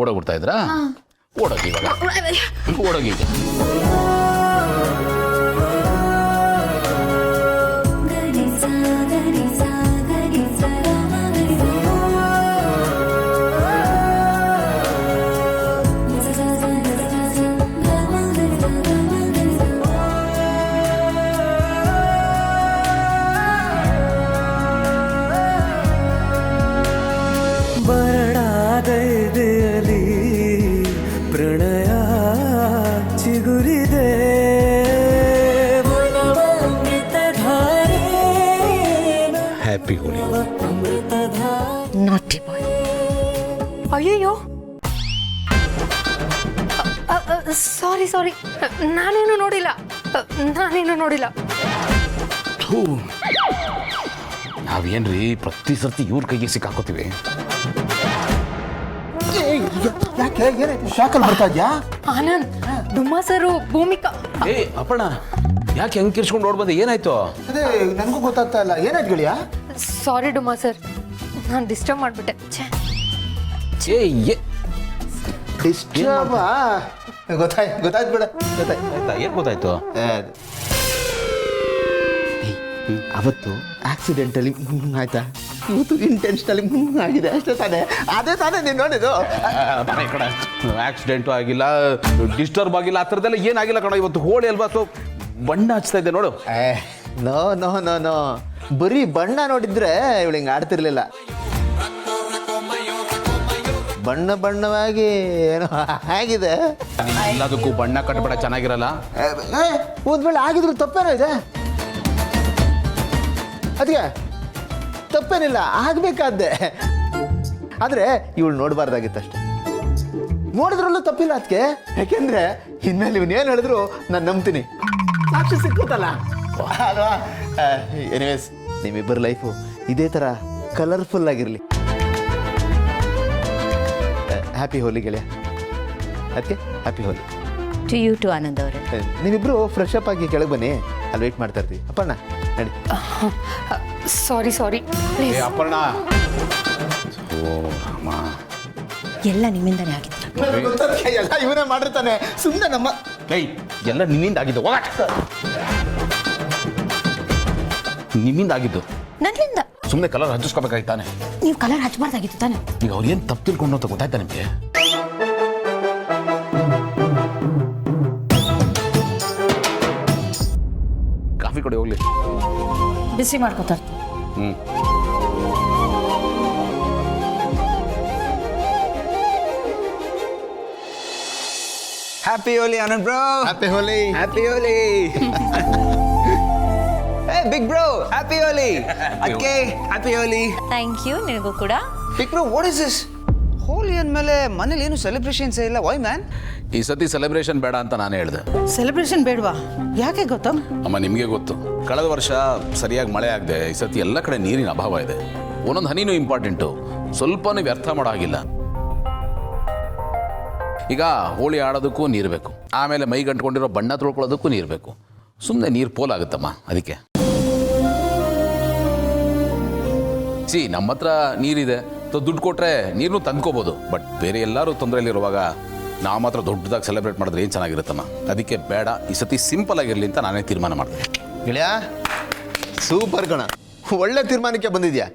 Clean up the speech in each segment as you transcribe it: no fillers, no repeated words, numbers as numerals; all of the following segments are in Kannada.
ಓಡೋಗ್ಬಿಡ್ತಾ ಇದ್ರಾ? ಓಡೋಗಿ ಇವಾಗ, ಓಡೋಗಿ. ಪ್ರಣಯ ಚಿಗುರಿದೆ ಹ್ಯಾಪಿ ಹೋಳಿ. ನಾಟಿ ಬಾಯ್. ಅಯ್ಯಯ್ಯೋ, ಸಾರಿ ಸಾರಿ, ನಾನೇನು ನೋಡಿಲ್ಲ. ನಾವೇನ್ರಿ ಪ್ರತಿ ಸರ್ತಿ ಇವ್ರ ಕೈಗೆ ಸಿಕ್ಕಾಕೋತೀವಿ. ಯಾಕೆ ಏನಾಯ್ತು? ಶಾಕಲ್ ಬರ್ತಾ ಇದ್ಯಾ? ಆನಂದ್, ಡುಮ್ಮಸರು, ಭೂಮಿಕಾ. ಅಪ್ಪಣ್ಣ ಯಾಕೆ ಹೆಂಗ್ ಕಿರ್ಸ್ಕೊಂಡು ಓಡ್ ಬಂದೆ? ಏನಾಯ್ತು? ಅದೇ ನನಗೂ ಗೊತ್ತಾಗ್ತಾ ಇಲ್ಲ. ಏನಾಯ್ತು ಗೆಳೆಯ? ಸಾರಿ ಡುಮ್ಮಾ ಸರ್, ನಾನು ಡಿಸ್ಟರ್ಬ್ ಮಾಡಿಬಿಟ್ಟೆ. ಡಿಸ್ಟರ್ಬ್? ಗೊತ್ತಾಯ್ತು ಬಿಡ. ಏನ್ ಗೊತ್ತಾಯ್ತು? ಅವತ್ತು ಆಕ್ಸಿಡೆಂಟಲ್ಲಿ ಆಯ್ತಾ, ಇವತ್ತು ಇಂಟೆನ್ಷನಲಿ ಆಗಿದೆ ಅಷ್ಟೇ ತಾನೇ? ಅದೇ ತಾನೇ ನೀನು ನೋಡಿದ್ದು. ಆಕ್ಸಿಡೆಂಟು ಆಗಿಲ್ಲ, ಡಿಸ್ಟರ್ಬ್ ಆಗಿಲ್ಲ, ಆ ಥರದ್ದೆಲ್ಲ ಏನಾಗಿಲ್ಲ ಕಣ. ಇವತ್ತು ಹೋಳಿ ಅಲ್ವಾ, ಸೊ ಬಣ್ಣ ಹಚ್ತಾ ಇದ್ದೆ ನೋಡು. ನೋ ನೋ ನೋ ನೋ, ಬರೀ ಬಣ್ಣ ನೋಡಿದ್ರೆ ಇವಳು ಹಿಂಗೆ ಆಡ್ತಿರ್ಲಿಲ್ಲ. ಬಣ್ಣ ಬಣ್ಣವಾಗಿ ಏನೋ ಆಗಿದೆ. ಎಲ್ಲದಕ್ಕೂ ಬಣ್ಣ ಕಟ್ಟಬೇಡ, ಚೆನ್ನಾಗಿರಲ್ಲ. ಒಂದು ವೇಳೆ ಆಗಿದ್ರು ತಪ್ಪೇನೋ ಇದೆ? ಅದಕ್ಕೆ ತಪ್ಪೇನಿಲ್ಲ, ಆಗಬೇಕಾದ್ದೆ. ಆದರೆ ಇವಳು ನೋಡಬಾರ್ದಾಗಿತ್ತಷ್ಟೆ. ನೋಡಿದ್ರಲ್ಲೂ ತಪ್ಪಿಲ್ಲ ಅದಕ್ಕೆ. ಯಾಕೆಂದ್ರೆ ಇನ್ಮೇಲೆ ಇವನೇನು ಹೇಳಿದ್ರು ನಾನು ನಂಬ್ತೀನಿ. ಸಾಕ್ಷಿ ಸಿಕ್ಕುತ್ತಲ್ಲ ಅಲ್ವಾ? ಎನಿವೇಸ್, ನಿಮ್ಮಿಬ್ಬರ ಲೈಫು ಇದೇ ಥರ ಕಲರ್ಫುಲ್ ಆಗಿರಲಿ. ಹ್ಯಾಪಿ ಹೋಲಿ ಗೆಳೆಯ. ಅದಕ್ಕೆ happy Holi to you to Anand ಅವರೇ. ನೀವಿಬ್ಬರು ಫ್ರೆಶ್ ಅಪ್ ಆಗಿ ಕೆಳಗೆ ಬನ್ನಿ, ಅಲ್ಲಿ ವೆಯ್ಟ್ ಮಾಡ್ತಾ ಇರ್ತೀವಿ. ಅಪ್ಪಣ್ಣ ನಡಿ. ಸಾರಿ ಅಪ್ಪಣ್ಣ. ಓ ರಾಮ, ಎಲ್ಲ ನಿಮ್ಮಿಂದನೇ ಆಗಿತ್ತು. ಎಲ್ಲ ಇವನೇ ಮಾಡಿರ್ತಾನೆ, ಸುಮ್ಮನೆ ನಮ್ಮ ಎಲ್ಲ ನಿಮ್ಮಿಂದ ಆಗಿದ್ದು. ನಿಮ್ಮಿಂದ ಆಗಿದ್ದು ನನ್ನಿಂದ. ಸುಮ್ಮನೆ ಕಲರ್ ಹಚ್ಚಿಸ್ಕೋಬೇಕಾಯ್ತಾನೆ. ನೀವು ಕಲರ್ ಹಚ್ಚಬಾರ್ದಾಗಿತ್ತು ತಾನೆ. ಈಗ ಅವ್ರು ಏನು ತಪ್ಪು ತಿಳ್ಕೊಂಡು ಅಂತ ಗೊತ್ತಾಯ್ತಾ ನಿಮಗೆ? ಕಾಫಿ ಕೊಡಿ ಹೋಗ್ಲಿ. ಬಿಸಿ ಮಾಡ್ಕೋತಾರೆ. Happy Holi Anand bro. Happy Holi. Happy Holi. Hey big bro, happy Holi. ಅದಕ್ಕೆ ಹ್ಯಾಪಿ ಹೋಲಿ. ಥ್ಯಾಂಕ್ ಯು, ನಿನಗೂ ಕೂಡ. Big bro, what is this? Holi ಅಂದಮೇಲೆ ಮನೇಲಿ ಏನು ಸೆಲೆಬ್ರೇಷನ್ಸ್ ಇಲ್ಲ. Why man? ಈ ಸತಿ ಸೆಲೆಬ್ರೇಷನ್ ಬೇಡ ಅಂತ ನಾನೇ ಹೇಳಿದೆ. ಸೆಲೆಬ್ರೇಷನ್ ಬೇಡವಾ? ಯಾಕೆ ಗೌತಮ್? ಅಮ್ಮ, ನಿಮಗೆ ಗೊತ್ತು, ಕಳೆದ ವರ್ಷ ಸರಿಯಾಗಿ ಮಳೆ ಆಗದೆ ಈ ಸತಿ ಎಲ್ಲ ಕಡೆ ನೀರಿನ ಅಭಾವ ಇದೆ. ಒಂದೊಂದು ಹನಿನೂ ಇಂಪಾರ್ಟೆಂಟು, ಸ್ವಲ್ಪನೂ ವ್ಯರ್ಥ ಮಾಡೋ ಆಗಿಲ್ಲ. ಈಗ ಹೋಳಿ ಆಡೋದಕ್ಕೂ ನೀರು ಬೇಕು, ಆಮೇಲೆ ಮೈ ಗಂಟ್ಕೊಂಡಿರೋ ಬಣ್ಣ ತೊಳ್ಕೊಳ್ಳೋದಕ್ಕೂ ನೀರು ಬೇಕು. ಸುಮ್ಮನೆ ನೀರು ಪೋಲಾಗುತ್ತಮ್ಮ. ಅದಕ್ಕೆ ನಮ್ಮ ಹತ್ರ ನೀರಿದೆ, ದುಡ್ಡು ಕೊಟ್ಟರೆ ನೀರನ್ನು ತಂದ್ಕೋಬೋದು. ಬಟ್ ಬೇರೆ ಎಲ್ಲರೂ ತೊಂದರೆಯಲ್ಲಿರುವಾಗ ನಾವು ಮಾತ್ರ ದೊಡ್ಡದಾಗಿ ಸೆಲೆಬ್ರೇಟ್ ಮಾಡಿದ್ರೆ ಏನು ಚೆನ್ನಾಗಿರುತ್ತಮ್ಮ. ಅದಕ್ಕೆ ಬೇಡ, ಈ ಸತಿ ಸಿಂಪಲ್ ಆಗಿರಲಿ ಅಂತ ನಾನೇ ತೀರ್ಮಾನ ಮಾಡಿದೆ. ಗೆಳೆಯ, ಸೂಪರ್ ಕಣ, ಒಳ್ಳೆ ತೀರ್ಮಾನಕ್ಕೆ ಬಂದಿದ್ಯಾ.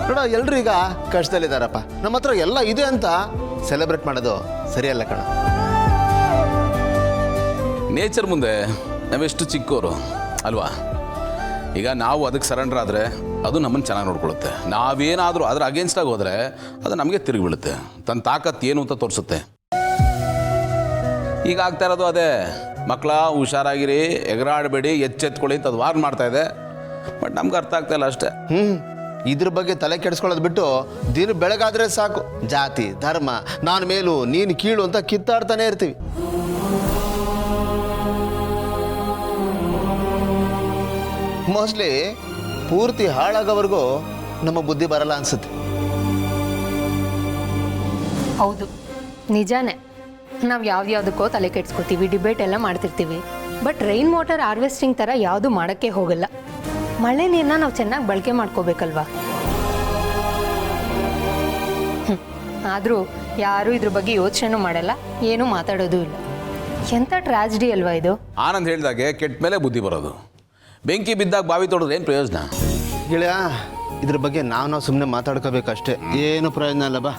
ನೋಡ, ಎಲ್ರು ಈಗ ಕಷ್ಟದಲ್ಲಿದ್ದಾರಪ್ಪ. ನಮ್ಮ ಹತ್ರ ಎಲ್ಲ ಇದೆ ಅಂತ ಸೆಲೆಬ್ರೇಟ್ ಮಾಡೋದು ಸರಿಯಲ್ಲ ಕಣ. ನೇಚರ್ ಮುಂದೆ ನಾವೆಷ್ಟು ಚಿಕ್ಕೋರು ಅಲ್ವಾ? ಈಗ ನಾವು ಅದಕ್ಕೆ ಸರೆಂಡರ್ ಆದರೆ ಅದು ನಮ್ಮನ್ನು ಚೆನ್ನಾಗಿ ನೋಡ್ಕೊಳ್ಳುತ್ತೆ. ನಾವೇನಾದರೂ ಅದರ ಅಗೇನ್ಸ್ಟಾಗಿ ಹೋದರೆ ಅದು ನಮಗೆ ತಿರುಗಿ ಬೀಳುತ್ತೆ, ತನ್ನ ತಾಕತ್ತು ಏನು ಅಂತ ತೋರಿಸುತ್ತೆ. ಈಗ ಆಗ್ತಾ ಇರೋದು ಅದೇ. ಮಕ್ಕಳ ಹುಷಾರಾಗಿರಿ, ಎಗರಾಡಬೇಡಿ, ಎಚ್ಚೆತ್ಕೊಳ್ಳಿ ಅಂತ ಅದು ವಾರ್ನ್ ಮಾಡ್ತಾ ಇದೆ. ಬಟ್ ನಮ್ಗೆ ಅರ್ಥ ಆಗ್ತಾ ಇಲ್ಲ ಅಷ್ಟೇ. ಇದ್ರ ಬಗ್ಗೆ ತಲೆ ಕೆಡಿಸ್ಕೊಳ್ಳೋದು ಬಿಟ್ಟು ದಿನ ಬೆಳಗಾದ್ರೆ ಸಾಕು ಜಾತಿ ಧರ್ಮ, ನಾನು ಮೇಲು ನೀನು ಕೀಳು ಅಂತ ಕಿತ್ತಾಡ್ತಾನೆ ಇರ್ತೀವಿ. ಮೋಸ್ಟ್ಲಿ ಪೂರ್ತಿ ಹಾಳಾಗೋವರೆಗೂ ನಮ್ಮ ಬುದ್ಧಿ ಬರಲ್ಲ ಅನ್ಸುತ್ತೆ. ಹೌದು, ನಿಜಾನೇ. ನಾವು ಯಾವ್ದ್ಯಾವುದಕ್ಕೋ ತಲೆ ಕೆಡ್ಸ್ಕೊತೀವಿ, ಡಿಬೇಟ್ ಎಲ್ಲ ಮಾಡ್ತಿರ್ತೀವಿ. ಬಟ್ ರೈನ್ ವಾಟರ್ ಹಾರ್ವೆಸ್ಟಿಂಗ್ ಥರ ಯಾವುದು ಮಾಡೋಕ್ಕೆ ಹೋಗಲ್ಲ. ಮಳೆ ನೀರನ್ನ ನಾವು ಚೆನ್ನಾಗಿ ಬಳಕೆ ಮಾಡ್ಕೋಬೇಕಲ್ವಾ? ಆದರೂ ಯಾರೂ ಇದ್ರ ಬಗ್ಗೆ ಯೋಚನೆನೂ ಮಾಡಲ್ಲ, ಏನೂ ಮಾತಾಡೋದು ಇಲ್ಲ. ಎಂಥ ಟ್ರಾಜಿಡಿ ಅಲ್ವಾ ಇದು. ಆನಂದ್ ಹೇಳಿದಾಗೆ ಕೆಟ್ಟ ಮೇಲೆ ಬುದ್ಧಿ ಬರೋದು. ಬೆಂಕಿ ಬಿದ್ದಾಗ ಬಾವಿ ತೊಡೋದು ಏನು ಪ್ರಯೋಜನ? ಗೆಳೆಯ ಇದ್ರ ಬಗ್ಗೆ ನಾವು ಸುಮ್ಮನೆ ಮಾತಾಡ್ಕೋಬೇಕಷ್ಟೇ, ಏನು ಪ್ರಯೋಜನ ಅಲ್ಲ. ಬಾ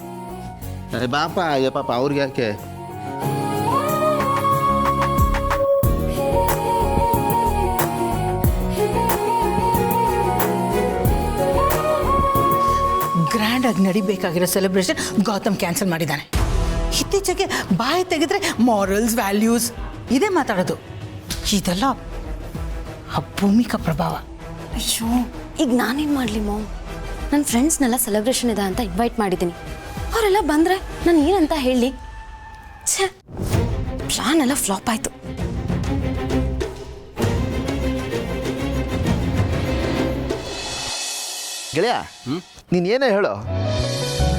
ಅರೆ ಬಾಪ, ಅಯ್ಯ ಪಾಪ ಅವ್ರಿಗೆ ಯಾಕೆ. ಗ್ರ್ಯಾಂಡ್ ಆಗಿ ನಡಿಬೇಕಾಗಿರೋ ಸೆಲೆಬ್ರೇಷನ್ ಗೌತಮ್ ಕ್ಯಾನ್ಸಲ್ ಮಾಡಿದ್ದಾನೆ. ಇತ್ತೀಚೆಗೆ ಬಾಯಿ ತೆಗೆದ್ರೆ ಮಾರಲ್ಸ್, ವ್ಯಾಲ್ಯೂಸ್ ಇದೇ ಮಾತಾಡೋದು. ಇದೆಲ್ಲ ಆ ಭೂಮಿಕಾ ಪ್ರಭಾವ. ಅಯ್ಯೋ, ಈಗ ನಾನೇನು ಮಾಡಲಿ ಮಾಮ್? ನನ್ನ ಫ್ರೆಂಡ್ಸ್ನೆಲ್ಲ ಸೆಲೆಬ್ರೇಷನ್ ಇದೆ ಅಂತ ಇನ್ವೈಟ್ ಮಾಡಿದ್ದೀನಿ. ಅವರೆಲ್ಲ ಬಂದರೆ ನಾನು ಏನಂತ ಹೇಳಿ? ಛೇ, ಪ್ಲಾನ್ ಎಲ್ಲ ಫ್ಲಾಪ್ ಆಯಿತು. ಗೆಳೆಯ ನೀನೇನೇ ಹೇಳೋ,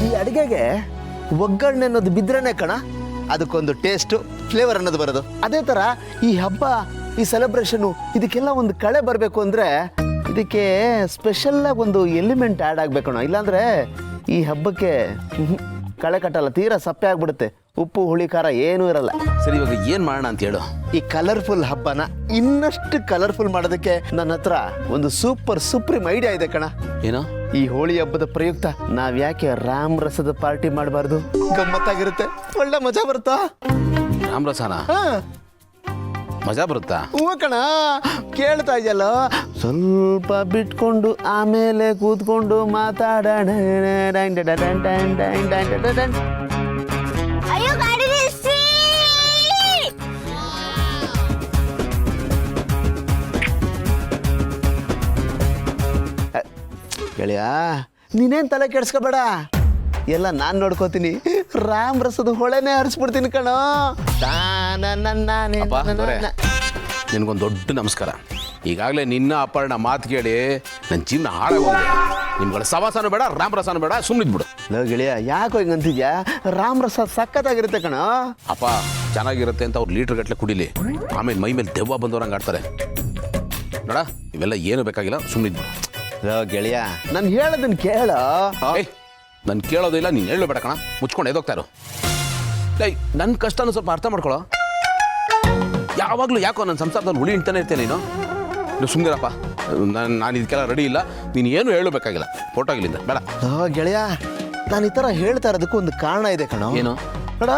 ಈ ಅಡುಗೆಗೆ ಒಗ್ಗರಣೆ ಅನ್ನೋದು ಬಿದ್ರೇನೆ ಕಣ ಅದಕ್ಕೊಂದು ಟೇಸ್ಟು, ಫ್ಲೇವರ್ ಅನ್ನೋದು ಬರೋದು. ಅದೇ ಥರ ಈ ಹಬ್ಬ, ಈ ಸೆಲೆಬ್ರೇಷನ್ನು, ಇದಕ್ಕೆಲ್ಲ ಒಂದು ಕಳೆ ಬರಬೇಕು ಅಂದರೆ ಇದಕ್ಕೆ ಸ್ಪೆಷಲ್ಲಾಗಿ ಒಂದು ಎಲಿಮೆಂಟ್ ಆ್ಯಡ್ ಆಗಬೇಕಣ. ಇಲ್ಲಾಂದರೆ ಈ ಹಬ್ಬಕ್ಕೆ ಕಳೆ ಕಟ್ಟಲ್ಲ, ತೀರಾ ಸಪ್ಪೆ ಆಗಿಬಿಡುತ್ತೆ. ಉಪ್ಪು ಹುಳಿ ಖಾರ ಏನೂ ಇರಲ್ಲ. ಸರಿ, ಇವಾಗ ಏನು ಮಾಡೋಣ ಅಂತ ಹೇಳು. ಈ ಕಲರ್ಫುಲ್ ಹಬ್ಬನ ಇನ್ನಷ್ಟು ಕಲರ್ಫುಲ್ ಮಾಡೋದಕ್ಕೆ ನನ್ನ ಹತ್ರ ಒಂದು ಸುಪ್ರೀಂ ಐಡಿಯಾ ಇದೆ ಕಣ. ಏನೋ? ಈ ಹೋಳಿ ಹಬ್ಬದ ಪ್ರಯುಕ್ತ ನಾವ್ ಯಾಕೆ ರಾಮ್ ರಸದ ಪಾರ್ಟಿ ಮಾಡಬಾರ್ದು? ಗಮ್ಮತ್ತಾಗಿರುತ್ತೆ, ಒಳ್ಳೆ ಮಜಾ ಬರುತ್ತಾ? ರಾಮರಸನ ಮಜಾ ಬರುತ್ತಾ? ಹೂ ಕಣ, ಕೇಳ್ತಾ ಇದೆಯಲ್ಲ. ಸ್ವಲ್ಪ ಬಿಟ್ಕೊಂಡು ಆಮೇಲೆ ಕೂತ್ಕೊಂಡು ಮಾತಾಡೋಣ. ಗೆಳೆಯ ನೀನೇನು ತಲೆ ಕೆಡ್ಸ್ಕೋಬೇಡ, ಎಲ್ಲ ನಾನು ನೋಡ್ಕೋತೀನಿ. ರಾಮ್ ರಸದ ಹೊಳೆನೇ ಹರಿಸ್ಬಿಡ್ತೀನಿ ಕಣೋ. ನಿನಗೊಂದು ದೊಡ್ಡ ನಮಸ್ಕಾರ. ಈಗಾಗಲೇ ನಿನ್ನ ಅಪರ್ಣ ಮಾತು ಕೇಳಿ ನನ್ನ ಜೀವನ ಹಾಳಾಗೋಗಿದೆ. ನಿಮ್ಗಳ ಸವಾಸನೂ ಬೇಡ, ರಾಮರಸನೂ ಬೇಡ, ಸುಮ್ಮನಿದ್ಬಿಡು. ಲೋ ಗೆಳೆಯ, ಯಾಕೋ ಹಿಂಗಂತಿದ್ಯಾ? ರಾಮ್ ರಸ ಸಖತ್ತಾಗಿರುತ್ತೆ ಕಣೋ. ಅಪ್ಪ ಚೆನ್ನಾಗಿರುತ್ತೆ ಅಂತ ಅವ್ರು ಲೀಟ್ರ್ ಗಟ್ಟಲೆ ಕುಡಿಲಿ, ಆಮೇಲೆ ಮೈ ಮೇಲೆ ದೆವ್ವ ಬಂದವ್ರಂಗೆ ಆಡ್ತಾರೆ ನೋಡ. ಇವೆಲ್ಲ ಏನು ಬೇಕಾಗಿಲ್ಲ, ಸುಮ್ಮನಿದ್ಬಿಡು. ಲೋ ಗೆಳೆಯ, ನಾನು ಹೇಳೋದನ್ನ ಕೇಳ. ನಾನು ಕೇಳೋದಿಲ್ಲ, ನೀನು ಹೇಳಬೇಡ ಕಣ, ಮುಚ್ಕೊಂಡು ಎದೋಗ್ತಾರೋ. ನನ್ನ ಕಷ್ಟನೂ ಸ್ವಲ್ಪ ಅರ್ಥ ಮಾಡ್ಕೊಳ್ಳೋ. ಯಾವಾಗಲೂ ಯಾಕೋ ನನ್ನ ಸಂಸಾರದಲ್ಲಿ ಹುಳಿ ಇಂತಾನೆ ಇರ್ತೇನೆ. ನೀನು ಸುಮ್ಮನಿರಪ್ಪ, ನಾನು ಇದಕ್ಕೆಲ್ಲ ರೆಡಿ ಇಲ್ಲ. ನೀನು ಏನು ಹೇಳಬೇಕಾಗಿಲ್ಲ, ಫೋಟೋಗಿಲ್ಲಿಂದ ಬೇಡ. ಗೆಳೆಯ, ನಾನು ಈ ಥರ ಹೇಳ್ತಾ ಇರೋದಕ್ಕೂ ಒಂದು ಕಾರಣ ಇದೆ ಕಣೋ. ಏನು? ನೋಡ,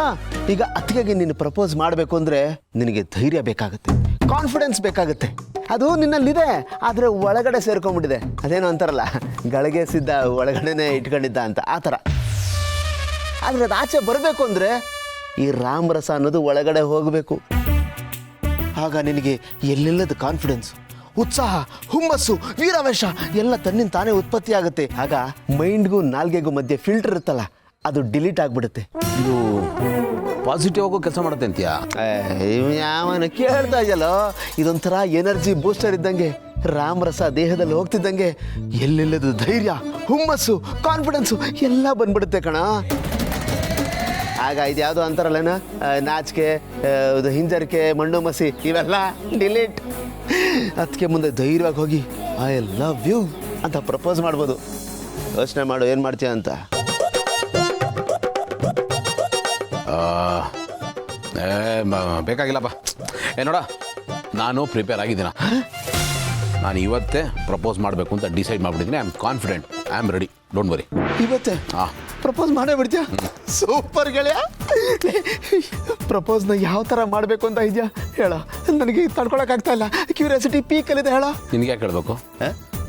ಈಗ ಅತ್ತಿಗೆಗೆ ನೀನು ಪ್ರಪೋಸ್ ಮಾಡಬೇಕು ಅಂದರೆ ನಿನಗೆ ಧೈರ್ಯ ಬೇಕಾಗುತ್ತೆ, ಕಾನ್ಫಿಡೆನ್ಸ್ ಬೇಕಾಗುತ್ತೆ. ಅದು ನಿನ್ನಲ್ಲಿದೆ, ಆದರೆ ಒಳಗಡೆ ಸೇರ್ಕೊಂಡ್ಬಿಟ್ಟಿದೆ. ಅದೇನೋ ಅಂತಾರಲ್ಲ, ಗಳಿಗೆ ಸಿದ್ಧ ಒಳಗಡೆನೆ ಇಟ್ಕೊಂಡಿದ್ದ ಅಂತ, ಆ ಥರ. ಆದರೆ ಅದು ಆಚೆ ಬರಬೇಕು ಅಂದರೆ ಈ ರಾಮರಸ ಅನ್ನೋದು ಒಳಗಡೆ ಹೋಗಬೇಕು. ಆಗ ನಿನಗೆ ಎಲ್ಲೆಲ್ಲದ ಕಾನ್ಫಿಡೆನ್ಸ್, ಉತ್ಸಾಹ, ಹುಮ್ಮಸ್ಸು, ವೀರಾವೇಶ ಎಲ್ಲ ತನ್ನಿಂದ ತಾನೇ ಉತ್ಪತ್ತಿ ಆಗುತ್ತೆ. ಆಗ ಮೈಂಡ್ಗೂ ನಾಲ್ಗೆಗೂ ಮಧ್ಯೆ ಫಿಲ್ಟರ್ ಇರುತ್ತಲ್ಲ, ಅದು ಡಿಲೀಟ್ ಆಗಿಬಿಡುತ್ತೆ. ಇದು ಪಾಸಿಟಿವ್ ಆಗೋ ಕೆಲಸ ಮಾಡುತ್ತೆ ಅಂತೀಯಾ? ಯಾವನ ಕೇಳ್ತಾ ಇದೆಯಲ್ಲೋ, ಇದೊಂಥರ ಎನರ್ಜಿ ಬೂಸ್ಟರ್ ಇದ್ದಂಗೆ. ರಾಮರಸ ದೇಹದಲ್ಲಿ ಹೋಗ್ತಿದ್ದಂಗೆ ಎಲ್ಲೆಲ್ಲದು ಧೈರ್ಯ, ಹುಮ್ಮಸ್ಸು, ಕಾನ್ಫಿಡೆನ್ಸು ಎಲ್ಲ ಬಂದ್ಬಿಡುತ್ತೆ ಕಣ. ಆಗ ಇದ್ಯಾವುದೋ ಅಂತಾರಲ್ಲೇನ, ನಾಚಿಕೆ, ಹಿಂಜರಿಕೆ, ಮಣ್ಣು ಮಸಿ ಇವೆಲ್ಲ ಡಿಲೀಟ್. ಅದಕ್ಕೆ ಮುಂದೆ ಧೈರ್ಯವಾಗಿ ಹೋಗಿ ಐ ಲವ್ ಯು ಅಂತ ಪ್ರಪೋಸ್ ಮಾಡ್ಬೋದು. ಯೋಚನೆ ಮಾಡು, ಏನು ಮಾಡ್ತೀಯ ಅಂತ. ಬೇಕಾಗಿಲ್ಲಪ್ಪ. ನೋಡ, ನಾನು ಪ್ರಿಪೇರ್ ಆಗಿದ್ದೀನ. ನಾನು ಇವತ್ತೇ ಪ್ರಪೋಸ್ ಮಾಡಬೇಕು ಅಂತ ಡಿಸೈಡ್ ಮಾಡಿಬಿಟ್ಟಿದ್ದೀನಿ. I am confident, I am ready, don't worry. ಇವತ್ತೇ ಪ್ರಪೋಸ್ ಮಾಡೇ ಬಿಡ್ತೀಯ? ಸೂಪರ್ ಗೆಳೆಯ. ಪ್ರಪೋಸ್ನ ಯಾವ ಥರ ಮಾಡಬೇಕು ಅಂತ ಇದೆಯಾ ಹೇಳ, ನನಗೆ ತಡ್ಕೊಳಕ್ಕಾಗ್ತಾ ಇಲ್ಲ. ಕ್ಯೂರಿಯಾಸಿಟಿ ಪೀಕಲ್ಲಿದೆ, ಹೇಳ. ನಿನಗೆ ಯಾಕೆ ಹೇಳಬೇಕು?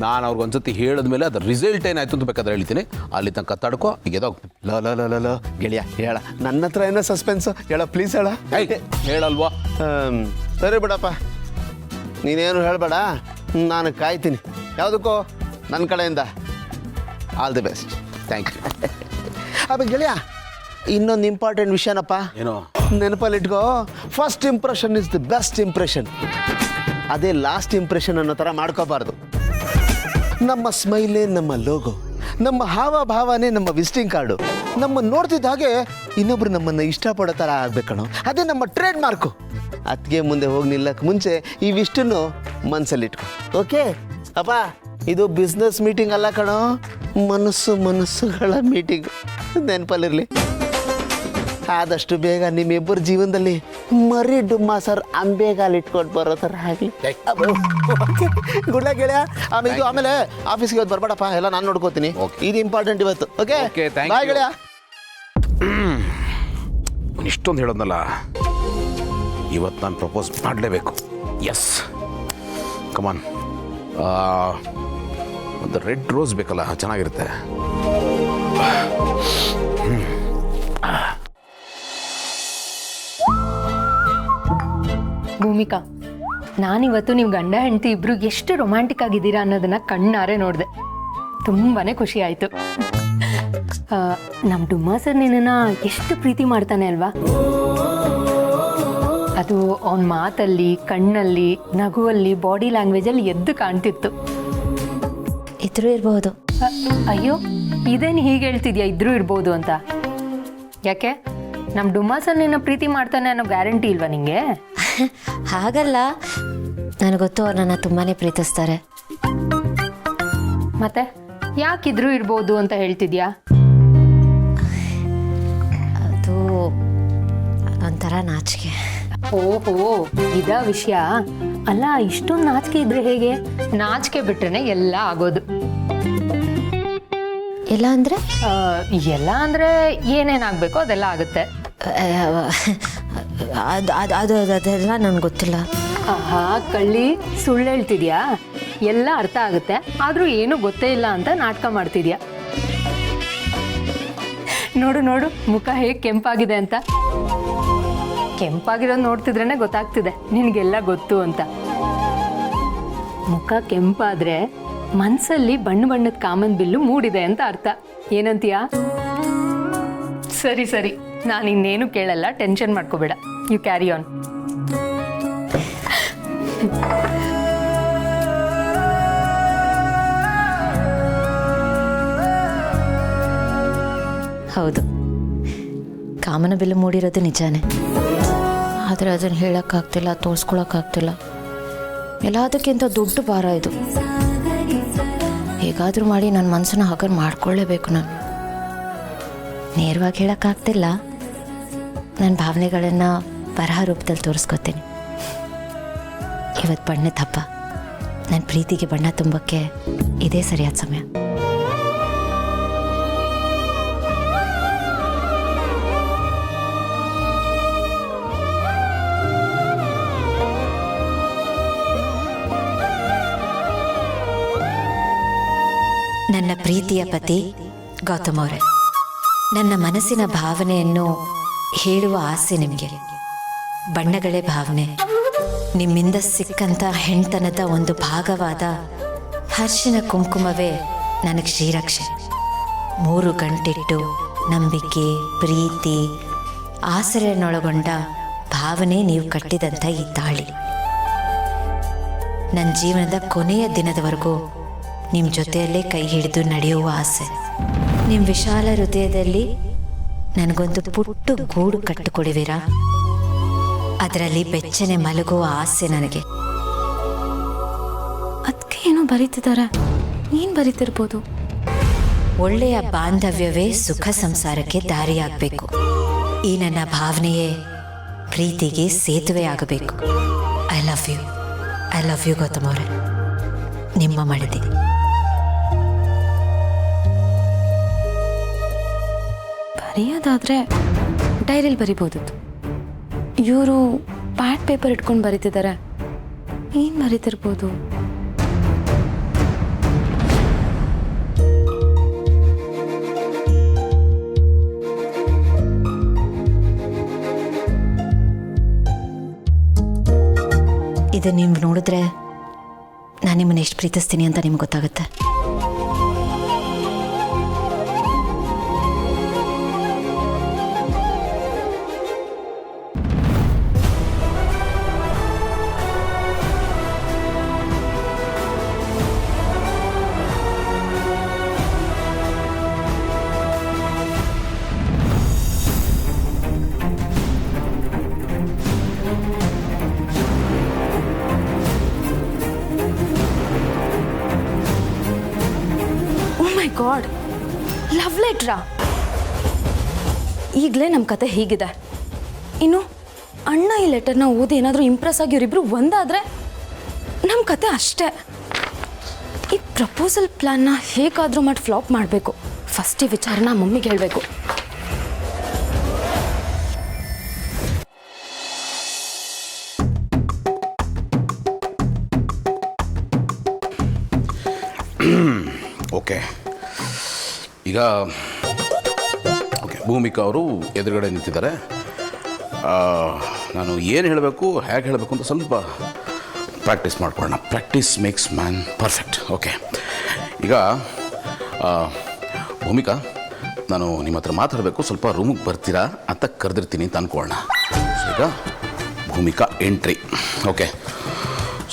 ನಾನು ಅವ್ರಿಗೊಂದ್ಸತಿ ಹೇಳಿದ್ಮೇಲೆ ಅದ್ರ ರಿಸಲ್ಟ್ ಏನಾಯ್ತು ಅಂತ ಬೇಕಾದ್ರೆ ಹೇಳ್ತೀನಿ. ಅಲ್ಲಿ ತನಕ ತಡ್ಕೋ, ಈಗ ಎದೋಗ್. ಲೋ ಗೆಳೆಯ ಹೇಳ, ನನ್ನ ಹತ್ರ ಏನೋ ಸಸ್ಪೆನ್ಸ್, ಹೇಳ ಪ್ಲೀಸ್ ಹೇಳ. ಹೇಳಲ್ವಾ? ಸರಿ ಬಿಡಪ್ಪ, ನೀನೇನು ಹೇಳಬೇಡ, ನಾನು ಕಾಯ್ತೀನಿ. ಯಾವುದಕ್ಕೋ ನನ್ನ ಕಡೆಯಿಂದ all the best. Thank you. ಆಮೇಲೆ ಗೆಳೆಯ, ಇನ್ನೊಂದು ಇಂಪಾರ್ಟೆಂಟ್ ವಿಷಯನಪ್ಪ, ಏನೋ ನೆನಪಲ್ಲಿಟ್ಕೋ. First impression is the best impression. ಅದೇ ಲಾಸ್ಟ್ ಇಂಪ್ರೆಷನ್ ಅನ್ನೋ ಥರ ಮಾಡ್ಕೋಬಾರ್ದು. ನಮ್ಮ ಸ್ಮೈಲೇ ನಮ್ಮ ಲೋಗೋ, ನಮ್ಮ ಹಾವಭಾವನೇ ನಮ್ಮ ವಿಸಿಟಿಂಗ್ ಕಾರ್ಡು. ನಮ್ಮ ನೋಡ್ತಿದ್ದ ಹಾಗೆ ಇನ್ನೊಬ್ರು ನಮ್ಮನ್ನು ಇಷ್ಟಪಡೋ ಥರ ಆಗ್ಬೇಕಣೋ, ಅದೇ ನಮ್ಮ ಟ್ರೇಡ್ ಮಾರ್ಕು. ಅದಕ್ಕೆ ಮುಂದೆ ಹೋಗಿ ನಿಲ್ಲಕ್ಕೆ ಮುಂಚೆ ಇವಿಷ್ಟನ್ನು ಮನಸ್ಸಲ್ಲಿಟ್ಕೊ. ಓಕೆ ಅಪ್ಪ, ಇದು ಬಿಸ್ನೆಸ್ ಮೀಟಿಂಗ್ ಅಲ್ಲ ಕಣೋ, ಮನಸ್ಸುಗಳ ಮೀಟಿಂಗ್. ನೆನಪಲ್ಲಿರಲಿ. ಆದಷ್ಟು ಬೇಗ ನಿಮ್ಮಿಬ್ಬರ ಜೀವನದಲ್ಲಿ ಮರಿ ಡುಮ್ಮ ಸರ್ ಅಂಬೆಗಾಲ್ ಇಟ್ಕೊಂಡು ಬರೋ ಥರ ಆಗಲಿ. ಗುಡ್ಲ ಗೆಳೆಯ. ಆಮೇಲೆ ಆಫೀಸ್ಗೆ ಇವತ್ತು ಬರ್ಬೇಡಪ್ಪ, ಎಲ್ಲ ನಾನು ನೋಡ್ಕೋತೀನಿ. ಇದು ಇಂಪಾರ್ಟೆಂಟ್ ಇವತ್ತು. ಓಕೆ, ಬಾಯ್ ಗೆಳೆಯ. ಇಷ್ಟೊಂದು ಹೇಳೋದ್ನಲ್ಲ, ಇವತ್ತು ನಾನು ಪ್ರಪೋಸ್ ಮಾಡಲೇಬೇಕು. ಎಸ್, ಕಮಾನ್. ಒಂದು ರೆಡ್ ರೋಸ್ ಬೇಕಲ್ಲ, ಚೆನ್ನಾಗಿರುತ್ತೆ. ಭೂಮಿಕಾ, ನಾನಿವತ್ತು ನೀವು ಗಂಡ ಹೆಂಡತಿ ಇಬ್ರು ಎಷ್ಟು ರೊಮ್ಯಾಂಟಿಕ್ ಆಗಿದ್ದೀರಾ ಅನ್ನೋದನ್ನ ಕಣ್ಣಾರೆ ನೋಡಿದೆ. ತುಂಬಾನೇ ಖುಷಿ ಆಯ್ತು. ನಮ್ಮ ಡುಮ್ಮ ಸರ್ ನಿನ್ನ ಎಷ್ಟು ಪ್ರೀತಿ ಮಾಡ್ತಾನೆ ಅಲ್ವಾ? ಅದು ಅವನ ಮಾತಲ್ಲಿ, ಕಣ್ಣಲ್ಲಿ, ನಗುವಲ್ಲಿ, ಬಾಡಿ ಲ್ಯಾಂಗ್ವೇಜಲ್ಲಿ ಎದ್ದು ಕಾಣ್ತಿತ್ತು. ಇದ್ರೂ ಇರಬಹುದು. ಅಯ್ಯೋ, ಇದೇನು ಹೀಗೆ ಹೇಳ್ತಿದ್ಯಾ ಇದ್ರೂ ಇರ್ಬೋದು ಅಂತ? ಯಾಕೆ, ನಮ್ಮ ಡುಮ್ಮ ಸರ್ ನಿನ್ನ ಪ್ರೀತಿ ಮಾಡ್ತಾನೆ ಅನ್ನೋ ಗ್ಯಾರಂಟಿ ಇಲ್ವಾ ನಿಂಗೆ? ಹಾಗಲ್ಲ, ನನಗೊತ್ತು ಅವ್ರು ನನ್ನ ತುಂಬಾ ಪ್ರೀತಿಸ್ತಾರೆ. ಮತ್ತೆ ಯಾಕಿದ್ರೂ ಇರ್ಬೋದು ಅಂತ ಹೇಳ್ತಿದ್ಯಾ? ಅದು ಅದೊಂಥರ ನಾಚಿಕೆ. ಓಹೋ, ಇದಾ ವಿಷಯ. ಅಲ್ಲ, ಇಷ್ಟೊಂದು ನಾಚಿಕೆ ಇದ್ರೆ ಹೇಗೆ? ನಾಚಿಕೆ ಬಿಟ್ರೆ ಎಲ್ಲ ಆಗೋದು. ಎಲ್ಲ ಅಂದರೆ ಎಲ್ಲ ಅಂದರೆ ಏನೇನಾಗಬೇಕೋ ಅದೆಲ್ಲ ಆಗುತ್ತೆ. ಅದೆಲ್ಲ ನನಗೆ ಗೊತ್ತಿಲ್ಲ. ಆಹಾ, ಕಳ್ಳಿ, ಸುಳ್ಳು ಹೇಳ್ತಿದ್ಯಾ? ಎಲ್ಲ ಅರ್ಥ ಆಗುತ್ತೆ, ಆದರೂ ಏನೂ ಗೊತ್ತೇ ಇಲ್ಲ ಅಂತ ನಾಟಕ ಮಾಡ್ತಿದ್ಯಾ. ನೋಡು ನೋಡು, ಮುಖ ಹೇಗೆ ಕೆಂಪಾಗಿದೆ ಅಂತ. ಕೆಂಪಾಗಿರೋದು ನೋಡ್ತಿದ್ರೇನೆ ಗೊತ್ತಾಗ್ತಿದೆ ನಿನಗೆಲ್ಲ ಗೊತ್ತು ಅಂತ. ಮುಖ ಕೆಂಪಾದ್ರೆ ಮನಸ್ಸಲ್ಲಿ ಬಣ್ಣ ಬಣ್ಣದ ಕಾಮನ್ ಬಿಲ್ಲು ಮೂಡಿದೆ ಅಂತ ಅರ್ಥ. ಏನಂತೀಯಾ? ಸರಿ ಸರಿ, ನಾನು ಇನ್ನೇನು ಕೇಳಲ್ಲ, ಟೆನ್ಷನ್ ಮಾಡ್ಕೋಬೇಡ. You carry on. ಹೌದು, ಕಾಮನ ಬಿಲ್ಲು ಮೂಡಿರೋದು ನಿಜಾನೇ. ಆದರೆ ಅದನ್ನು ಹೇಳೋಕ್ಕಾಗ್ತಿಲ್ಲ, ತೋರಿಸ್ಕೊಳಕ್ಕಾಗ್ತಿಲ್ಲ. ಎಲ್ಲದಕ್ಕಿಂತ ದೊಡ್ಡ ಭಾರ ಇದು. ಹೇಗಾದರೂ ಮಾಡಿ ನನ್ನ ಮನಸ್ಸನ್ನ ಹಗರ್ ಮಾಡ್ಕೊಳ್ಳೇಬೇಕು. ನಾನು ನೇರವಾಗಿ ಹೇಳೋಕ್ಕಾಗ್ತಿಲ್ಲ, ನನ್ನ ಭಾವನೆಗಳನ್ನು ಬರಹ ರೂಪದಲ್ಲಿ ತೋರಿಸ್ಕೊತೀನಿ. ಇವತ್ತು ಬಣ್ಣದ ಹಬ್ಬ. ನನ್ನ ಪ್ರೀತಿಗೆ ಬಣ್ಣ ತುಂಬಕ್ಕೆ ಇದೇ ಸರಿಯಾದ ಸಮಯ. ನನ್ನ ಪ್ರೀತಿಯ ಪತಿ ಗೌತಮ್ ಅವರೇ, ನನ್ನ ಮನಸ್ಸಿನ ಭಾವನೆಯನ್ನು ಹೇಳುವ ಆಸೆ ನಿಮಗೆ. ಬಣ್ಣಗಳೇ ಭಾವನೆ. ನಿಮ್ಮಿಂದ ಸಿಕ್ಕಂಥ ಹೆಣ್ತನದ ಒಂದು ಭಾಗವಾದ ಹರ್ಷಿನ ಕುಂಕುಮವೇ ನನಗೆ ಶ್ರೀರಕ್ಷೆ. 3 ಗಂಟಿಟ್ಟು ನಂಬಿಕೆ, ಪ್ರೀತಿ, ಆಸರೆಯನ್ನೊಳಗೊಂಡ ಭಾವನೆ ನೀವು ಕಟ್ಟಿದಂಥ ಈ ತಾಳಿ. ನನ್ನ ಜೀವನದ ಕೊನೆಯ ದಿನದವರೆಗೂ ನಿಮ್ಮ ಜೊತೆಯಲ್ಲೇ ಕೈ ಹಿಡಿದು ನಡೆಯುವ ಆಸೆ. ನಿಮ್ಮ ವಿಶಾಲ ಹೃದಯದಲ್ಲಿ ನನಗೊಂದು ಪುಟ್ಟು ಗೂಡು ಕಟ್ಟಿಕೊಡುವಿರಾ? ಅದರಲ್ಲಿ ಬೆಚ್ಚನೆ ಮಲಗುವ ಆಸೆ ನನಗೆ. ಅದಕ್ಕೆ ಏನೋ ಬರೀತಿದ್ದಾರೆ, ನೀನು ಬರೀತಿರ್ಬೋದು. ಒಳ್ಳೆಯ ಬಾಂಧವ್ಯವೇ ಸುಖ ಸಂಸಾರಕ್ಕೆ ದಾರಿಯಾಗಬೇಕು. ಈ ನನ್ನ ಭಾವನೆಯೇ ಪ್ರೀತಿಗೆ ಸೇತುವೆ ಆಗಬೇಕು. I love you, I love you Gautam ಅವರೇ. ನಿಮ್ಮ ಮಡದಿ. ಬರೆಯೋದಾದರೆ ಡೈರಿಯಲ್ಲಿ ಬರಿಬೋದು. ಇವರು ಪ್ಯಾಡ್ ಪೇಪರ್ ಇಟ್ಕೊಂಡು ಬರೀತಿದ್ದಾರೆ, ಏನು ಬರೀತಿರ್ಬೋದು? ಇದು ನೀವು ನೋಡಿದ್ರೆ ನಾನು ನಿಮ್ಮನ್ನು ಎಷ್ಟು ಪ್ರೀತಿಸ್ತೀನಿ ಅಂತ ನಿಮ್ಗೆ ಗೊತ್ತಾಗುತ್ತೆ. ಗಾಡ್, ಲವ್ ಲೆಟ್ರಾ? ಈಗಲೇ ನಮ್ಮ ಕತೆ ಹೀಗಿದೆ. ಇನ್ನು ಅಣ್ಣ ಈ ಲೆಟರ್ನ ಓದಿ ಏನಾದರೂ ಇಂಪ್ರೆಸ್ ಆಗಿ ಇವರಿಬ್ರು ಒಂದಾದರೆ ನಮ್ಮ ಕತೆ ಅಷ್ಟೇ. ಈ ಪ್ರಪೋಸಲ್ ಪ್ಲ್ಯಾನ್ನ ಹೇಗಾದರೂ ಮಾಡಿ ಫ್ಲಾಪ್ ಮಾಡಬೇಕು. ಫಸ್ಟ್ ಈ ವಿಚಾರನ ಮಮ್ಮಿಗೆ ಹೇಳಬೇಕು. ಓಕೆ, ಈಗ ಓಕೆ, ಭೂಮಿಕಾ ಅವರು ಎದುರುಗಡೆ ನಿಂತಿದ್ದಾರೆ. ನಾನು ಏನು ಹೇಳಬೇಕು, ಹೇಗೆ ಹೇಳಬೇಕು ಅಂತ ಸ್ವಲ್ಪ ಪ್ರಾಕ್ಟೀಸ್ ಮಾಡ್ಕೊಳ್ಳೋಣ. Practice makes man perfect. Okay, ಈಗ ಭೂಮಿಕಾ, ನಾನು ನಿಮ್ಮ ಹತ್ರ ಮಾತಾಡಬೇಕು, ಸ್ವಲ್ಪ ರೂಮಿಗೆ ಬರ್ತೀರಾ ಅಂತ ಕರೆದಿರ್ತೀನಿ ಅಂತ ಅಂದ್ಕೊಳ್ಳೋಣ. ಸೊ ಈಗ Bhumika entry. Okay,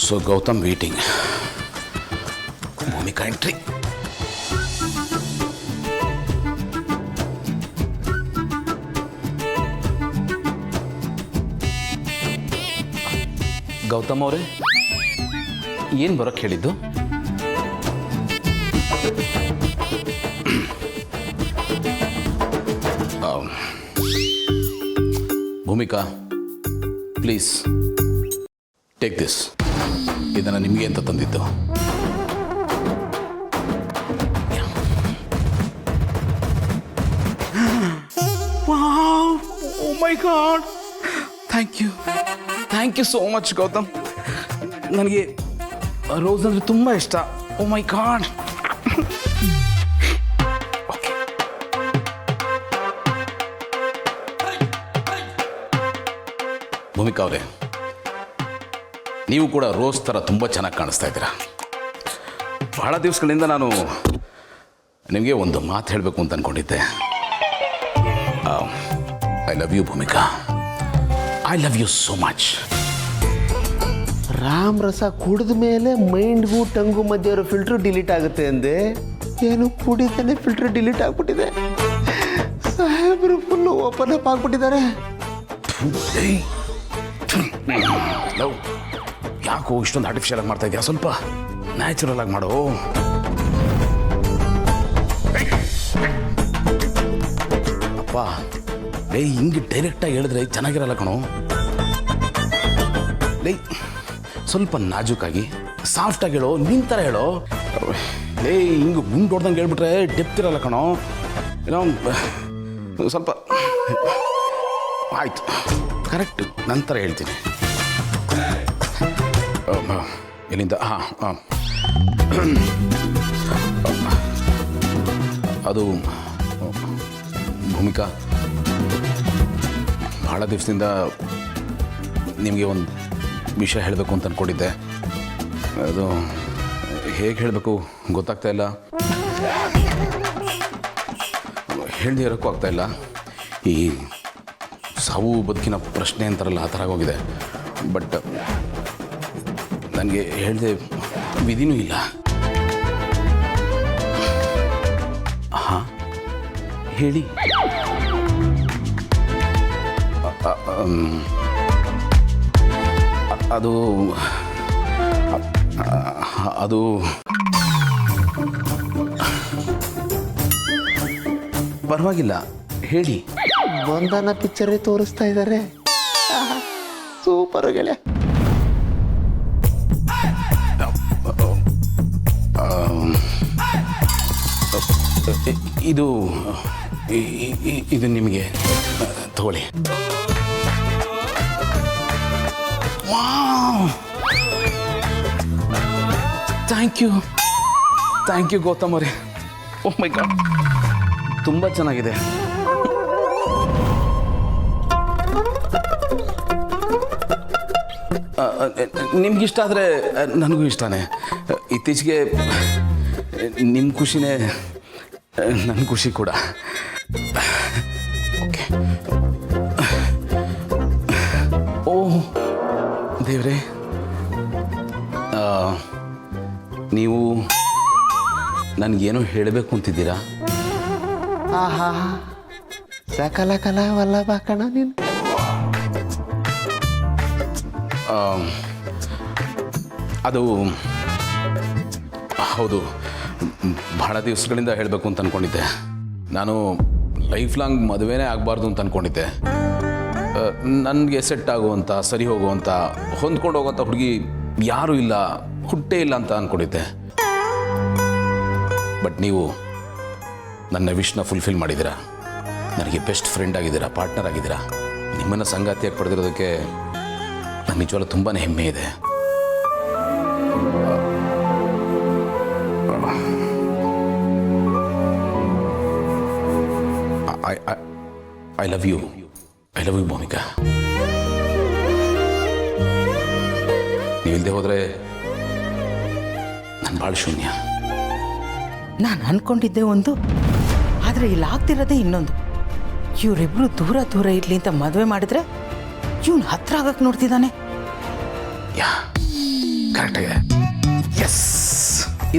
so Gautam waiting. Bhumika entry. Gautam ಅವರೇ, ಏನು ಬರೋಕ್ಕೆ ಹೇಳಿದ್ದು? Bhumika, please take this. ಇದನ್ನು ನಿಮಗೆ ಅಂತ ತಂದಿದ್ದು. Oh my god, thank you so much Gautam. ನನಗೆ ರೋಸ್ ಅಂದರೆ ತುಂಬ ಇಷ್ಟ. ಓ ಮೈ ಗಾಡ್. ಭೂಮಿಕಾ ಅವರೇ, ನೀವು ಕೂಡ ರೋಸ್ ಥರ ತುಂಬ ಚೆನ್ನಾಗಿ ಕಾಣಿಸ್ತಾ ಇದ್ದೀರಾ. ಬಹಳ ದಿವಸಗಳಿಂದ ನಾನು ನಿಮಗೆ ಒಂದು ಮಾತು ಹೇಳಬೇಕು ಅಂತ ಅಂದ್ಕೊಂಡಿದ್ದೆ. I love you Bhoomika. I love you so much. ರಾಮ್ ರಸ ಕುಡಿದ ಮೇಲೆ ಮೈಂಡ್ಗೂ ಟಂಗು ಮಧ್ಯೆ ಇರೋ ಫಿಲ್ಟ್ರು ಡಿಲೀಟ್ ಆಗುತ್ತೆ ಅಂದೆ. ಏನು ಕುಡಿತಾನೆ ಫಿಲ್ಟ್ರ್ ಡಿಲೀಟ್ ಆಗ್ಬಿಟ್ಟಿದೆ. ಸಾಹೇಬ್ರು ಫುಲ್ಲು ಓಪನ್ ಅಪ್ ಆಗ್ಬಿಟ್ಟಿದ್ದಾರೆ. ಲವ್, ಯಾಕೋ ಇಷ್ಟೊಂದು ಆರ್ಟಿಫಿಷಿಯಲ್ ಆಗಿ ಮಾಡ್ತಾ ಇದೆಯಾ? ಸ್ವಲ್ಪ ನ್ಯಾಚುರಲ್ ಆಗಿ ಮಾಡೋ. ಅಪ್ಪ, ಲೇ, ಹಿಂಗೆ ಡೈರೆಕ್ಟಾಗಿ ಹೇಳಿದ್ರೆ ಚೆನ್ನಾಗಿರಲ್ಲ ಕಣೋ. ಲೇ, ಸ್ವಲ್ಪ ನಾಜೂಕಾಗಿ ಸಾಫ್ಟಾಗಿ ಹೇಳೋ, ನಿನ್ನ ಥರ ಹೇಳೋ. ಲೇ, ಹಿಂಗೆ ಗುಂಡು ಹೊಡ್ದಂಗೆ ಹೇಳ್ಬಿಟ್ರೆ ಡೆಪ್ತ್ ಇರಲ್ಲ ಕಣೋ. ಏನೋ ಸ್ವಲ್ಪ ಆಯಿತು, ಕರೆಕ್ಟು, ನಂತರ ಹೇಳ್ತೀನಿ. ಎಲ್ಲಿಂದ? ಹಾಂ, ಅದು ಭೂಮಿಕಾ, ಭಾಳ ದಿವಸದಿಂದ ನಿಮಗೆ ಒಂದು ವಿಷಯ ಹೇಳಬೇಕು ಅಂತ ಅಂದ್ಕೊಂಡಿದ್ದೆ. ಅದು ಹೇಗೆ ಹೇಳಬೇಕು ಗೊತ್ತಾಗ್ತಾ ಇಲ್ಲ. ಹೇಳದೇ ಇರೋಕ್ಕೂ ಆಗ್ತಾಯಿಲ್ಲ. ಈ ಸಾವು ಬದುಕಿನ ಪ್ರಶ್ನೆ ಅಂತಾರಲ್ಲ, ಆ ಥರ ಆಗೋಗಿದೆ. ಬಟ್ ನನಗೆ ಹೇಳದೆ ವಿಧಿನೂ ಇಲ್ಲ. ಹಾಂ, ಹೇಳಿ. ಅದು ಅದು ಪರವಾಗಿಲ್ಲ, ಹೇಳಿ. ಬಂಧನ ಪಿಕ್ಚರೇ ತೋರಿಸ್ತಾ ಇದ್ದಾರೆ. ಸೂಪರ್ ಗೆಳೆಯ. ಇದು ನಿಮಗೆ ತಗೊಳ್ಳಿ. ಥ್ಯಾಂಕ್ ಯು ಗೌತಮ್ ಅವರೇ. ಓಹ್ ಮೈ ಗಾಡ್, ತುಂಬ ಚೆನ್ನಾಗಿದೆ. ನಿಮ್ಗಿಷ್ಟ ಆದರೆ ನನಗೂ ಇಷ್ಟನೇ. ಇತ್ತೀಚೆಗೆ ನಿಮ್ಮ ಖುಷಿನೇ ನನ್ನ ಖುಷಿ ಕೂಡ. ಓಕೆ. ಓಹ್ ದೇವ್ರೆ, ನೀವು ನನಗೇನೋ ಹೇಳಬೇಕು ಅಂತಿದ್ದೀರಾ? ಆಹಾ, ಸಕಲ ಕಲಾ ವಲ್ಲಭ ಕಣ ನೀನು. ಅದು ಹೌದು, ಬಹಳ ದಿವಸಗಳಿಂದ ಹೇಳಬೇಕು ಅಂತ ಅಂದ್ಕೊಂಡಿದ್ದೆ. ನಾನು ಲೈಫ್ ಲಾಂಗ್ ಮದುವೆನೇ ಆಗಬಾರ್ದು ಅಂತ ಅಂದ್ಕೊಂಡಿದ್ದೆ. ನನಗೆ ಸೆಟ್ ಆಗುವಂಥ, ಸರಿ ಹೋಗುವಂಥ, ಹೊಂದ್ಕೊಂಡು ಹೋಗುವಂಥ ಹುಡುಗಿ ಯಾರೂ ಇಲ್ಲ, ಹುಟ್ಟೇ ಇಲ್ಲ ಅಂತ ಅಂದ್ಕೊಂಡಿದ್ದೆ. ಬಟ್ ನೀವು ನನ್ನ ವಿಶ್ನ ಫುಲ್ಫಿಲ್ ಮಾಡಿದ್ದೀರಾ. ನನಗೆ ಬೆಸ್ಟ್ ಫ್ರೆಂಡ್ ಆಗಿದ್ದೀರಾ, ಪಾರ್ಟ್ನರ್ ಆಗಿದ್ದೀರಾ. ನಿಮ್ಮನ್ನು ಸಂಗಾತಿಯಾಗಿ ಪಡೆದಿರೋದಕ್ಕೆ ನನಗೆ ನಿಜವಾಗ್ಲೂ ತುಂಬಾ ಹೆಮ್ಮೆ ಇದೆ. I love you Bhumika. ನೀವಿಲ್ಲದೆ ಹೋದರೆ ನನ್ನ ಭಾಳ ಶೂನ್ಯ. ನಾನು ಅನ್ಕೊಂಡಿದ್ದೆ ಒಂದು, ಆದರೆ ಇಲ್ಲಿ ಆಗ್ತಿರೋದೇ ಇನ್ನೊಂದು. ಇವರಿಬ್ರು ದೂರ ದೂರ ಇರಲಿ ಅಂತ ಮದುವೆ ಮಾಡಿದ್ರೆ ಇವನು ಹತ್ರ ಆಗಕ್ಕೆ ನೋಡ್ತಿದ್ದಾನೆ. ಯಾ ಕರೆಕ್ಟಾಗಿದೆ. ಎಸ್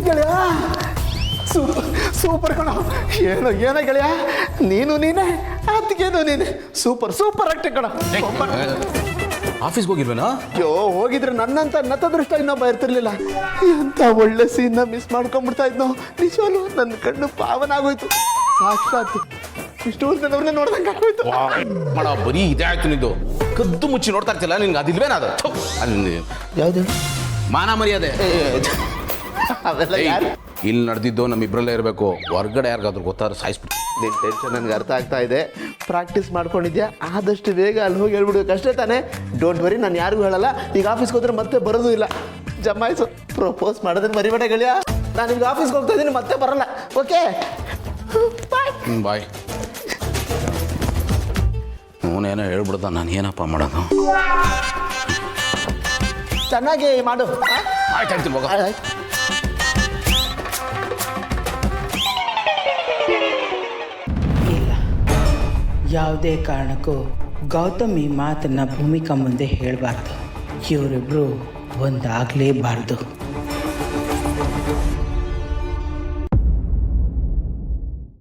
ಗೆಳೆಯ ಸೂಪರ್ ಕಣ. ಏನೋ ಗೆಳೆಯ, ನೀನೇ ಅದಕ್ಕೇನು ನೀನೆ ಸೂಪರ್ ಆಗ್ತೆ ಕಣ. ಆಫೀಸ್ಗೆ ಹೋಗಿಲ್ವೇನಾ? ಅಯ್ಯೋ ಹೋಗಿದ್ರೆ ನನ್ನಂತ ನತದೃಷ್ಟ ಇನ್ನೊಬ್ಬ ಇರ್ತಿರ್ಲಿಲ್ಲ. ಎಂತ ಒಳ್ಳೆ ಸೀನ್ನ ಮಿಸ್ ಮಾಡ್ಕೊಂಡ್ಬಿಡ್ತಾ ಇದ್ನೋ. ನಿಜವಲ್ಲೂ ನನ್ನ ಕಣ್ಣು ಪಾವನ ಆಗೋಯ್ತು. ಸಾಕ್ಷಾತ್ ವಿಷ್ಣುವರ್ಧನ್ ನೋಡ್ದಂಗೆ ಆಗೋಯ್ತು. ಮಾಡ ಬರೀ ಇದೇ ಆಯ್ತು. ನಿಂದು ಕದ್ದು ಮುಚ್ಚಿ ನೋಡ್ತಾ ಇರ್ತಿಲ್ಲ, ನಿನ್ಗೆ ಅದಿಲ್ವೇನ? ಅದು ಅಲ್ಲಿ ಯಾವುದು ಮಾನ ಮರ್ಯಾದೆ ಅವೆಲ್ಲ ಯಾರು? ಇಲ್ಲಿ ನಡೆದಿದ್ದು ನಮ್ಮಿಬ್ಬರಲ್ಲೇ ಇರಬೇಕು. ಹೊರ್ಗಡೆ ಯಾರಿಗಾದ್ರೂ ಗೊತ್ತಾದ್ರೆ ಸಾಯಿಸ್ಬಿಟ್ಟು. ನಿನ್ನ ಟೆನ್ಷನ್ ನನಗೆ ಅರ್ಥ ಆಗ್ತಾ ಇದೆ. ಪ್ರಾಕ್ಟೀಸ್ ಮಾಡ್ಕೊಂಡಿದ್ಯಾ, ಆದಷ್ಟು ಬೇಗ ಅಲ್ಲಿ ಹೋಗಿ ಹೇಳ್ಬಿಡ್ಬೇಕು ಅಷ್ಟೇ ತಾನೇ. ಡೋಂಟ್ ವರಿ, ನಾನು ಯಾರಿಗೂ ಹೇಳಲ್ಲ. ಈಗ ಆಫೀಸ್ಗೆ ಹೋದ್ರೆ ಮತ್ತೆ ಬರೋದು ಇಲ್ಲ. ಜಮಾಯಿಸು. ಪ್ರಪೋಸ್ ಮಾಡೋದನ್ನ ಮರಿಬೇಡ ಗೆಳೆಯ. ನಾನು ನಿಮ್ಗೆ ಆಫೀಸ್ಗೆ ಹೋಗ್ತಾ ಇದ್ದೀನಿ, ಮತ್ತೆ ಬರಲ್ಲ. Okay bye. ಅವನೇನೋ ಹೇಳ್ಬಿಡ್ದ, ನಾನು ಏನಪ್ಪ ಮಾಡೋದು? ಚೆನ್ನಾಗಿ ಮಾಡು. ಆಯ್ತು ಹೇಳ್ತೀನಿ ಹೋಗ. ಇಲ್ಲ, ಯಾವುದೇ ಕಾರಣಕ್ಕೂ ಗೌತಮ್ ಈ ಮಾತನ್ನು ಭೂಮಿಕಾ ಮುಂದೆ ಹೇಳಬಾರ್ದು. ಇವರಿಬ್ರು ಒಂದಾಗಲೇಬಾರ್ದು.